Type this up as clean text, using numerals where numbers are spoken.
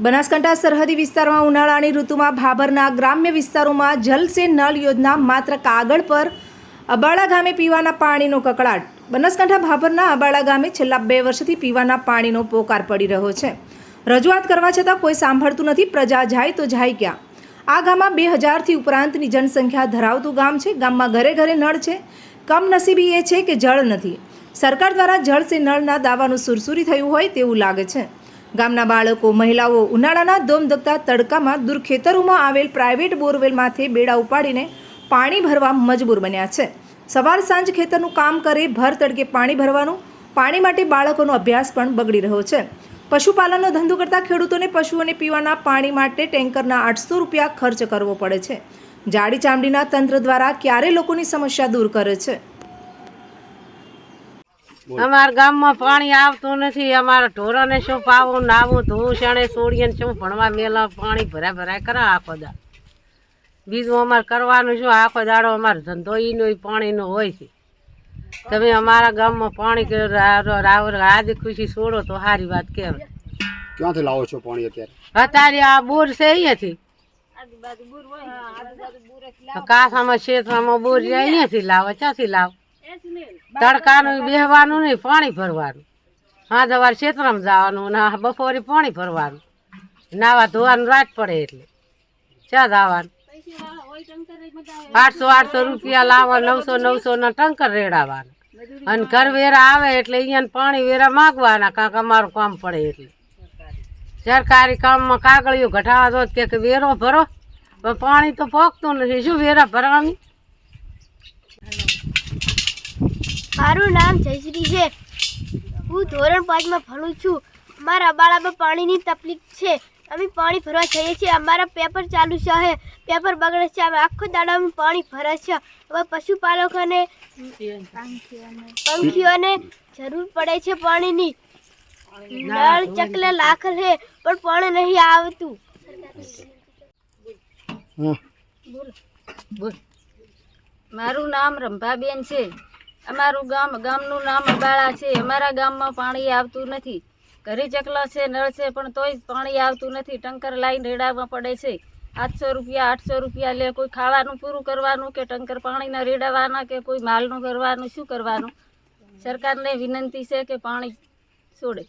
બનાસકાંઠા સરહદી વિસ્તારમાં ઉનાળાની ઋતુમાં ભાભરના ગ્રામ્ય વિસ્તારોમાં જલ સે નલ યોજના માત્ર કાગળ પર અબાળા ગામે પીવાના પાણીનો કકળાટ. બનાસકાંઠા ભાભરના અબાળા ગામે છેલ્લા 2 વર્ષથી પીવાના પાણીનો પોકાર પડી રહ્યો છે. રજૂઆત કરવા છતાં કોઈ સાંભળતું નથી. પ્રજા જાય તો જાય ક્યાં? આ ગામમાં 2000થી ઉપરાંતની જનસંખ્યા ધરાવતું ગામ છે. ગામમાં ઘરે ઘરે નળ છે. કમનસીબી એ છે કે જળ નથી. સરકાર દ્વારા જળ સે નળના દાવાનું સુરસુરી થયું હોય તેવું લાગે છે. ગામના બાળકો, મહિલાઓ ઉનાળાના ધોમધકતા તડકામાં દૂર ખેતરોમાં આવેલ પ્રાઇવેટ બોરવેલમાંથી બેડા ઉપાડીને પાણી ભરવા મજબૂર બન્યા છે. સવાર સાંજ ખેતરનું કામ કરે, ભર તડકે પાણી ભરવાનું. પાણી માટે બાળકોનો અભ્યાસ પણ બગડી રહ્યો છે. પશુપાલનનો ધંધો કરતા ખેડૂતોને પશુઓને પીવાના પાણી માટે ટેન્કરના 800 રૂપિયા ખર્ચ કરવો પડે છે. જાડી ચામડીના તંત્ર દ્વારા ક્યારે લોકોની સમસ્યા દૂર કરે છે? અમારા ગામમાં પાણી આવતું નથી. અમારા ઢોરોને શું પાવું, નાવું, ધોવું, શણે છોડીએ શું ભણવા મેલા પાણી ભરાય કરે આખો દાડો. બીજું અમારે કરવાનું શું? આખો દાડો અમારો ધંધો ઈનો પાણીનો હોય છે. તમે અમારા ગામમાં પાણી આદિ ખુશી છોડો તો સારી વાત કહેવાય. ક્યાંથી લાવો છો પાણી અત્યારે? અત્યારે આ બોર છે અહીંયાથી, કાસામાં ક્ષેત્રમાં બોર છે અહીંયાથી લાવો. ક્યાંથી લાવો? તડકાનું બેહવાનું નહીં, પાણી ભરવાનું. હા, સવારે ક્ષેત્રમાં જવાનું ને બપોરે પાણી ભરવાનું. નાવા ધોવાનું રાત પડે એટલે ક્યાં જવાનું? 800 રૂપિયા લાવવા, 900 ના ટંકર રેડાવવાના. અને ઘર વેરા આવે એટલે અહીંયા પાણી વેરા માગવાના, કાંક અમારું કામ પડે એટલે. સરકારી કામમાં કાગળિયો ઘટાવા દો કે વેરો ભરો, પણ પાણી તો પોકતું નથી. શું વેરા ભરવાની? મારું નામ જયશ્રી છે. હું ધોરણ 5માં ભણું છું. અમારા બાળામાં પાણીની તકલીફ છે. અમે પાણી ભરવા જઈએ છીએ. અમારા પેપર ચાલુ છે, પેપર બગડે છે. અમે આખો દાડો અમે પાણી ભરે છે. હવે પશુપાલકોને, પંખીઓને જરૂર પડે છે પાણીની. નળ ચકલે લાખલ છે પણ પાણી નહીં આવતું. મારું નામ રંભાબેન છે. અમારું ગામનું નામ અબાળા છે. અમારા ગામમાં પાણી આવતું નથી. ઘરે ચકલા છે, નળ છે, પણ તોય પાણી આવતું નથી. ટંકર લાઈન રેડાવવા પડે છે. 800 રૂપિયા લે. કોઈ ખાવાનું પૂરું કરવાનું કે ટંકર પાણીના રેડાવવાના કે કોઈ માલનું કરવાનું, શું કરવાનું? સરકારને વિનંતી છે કે પાણી છોડે.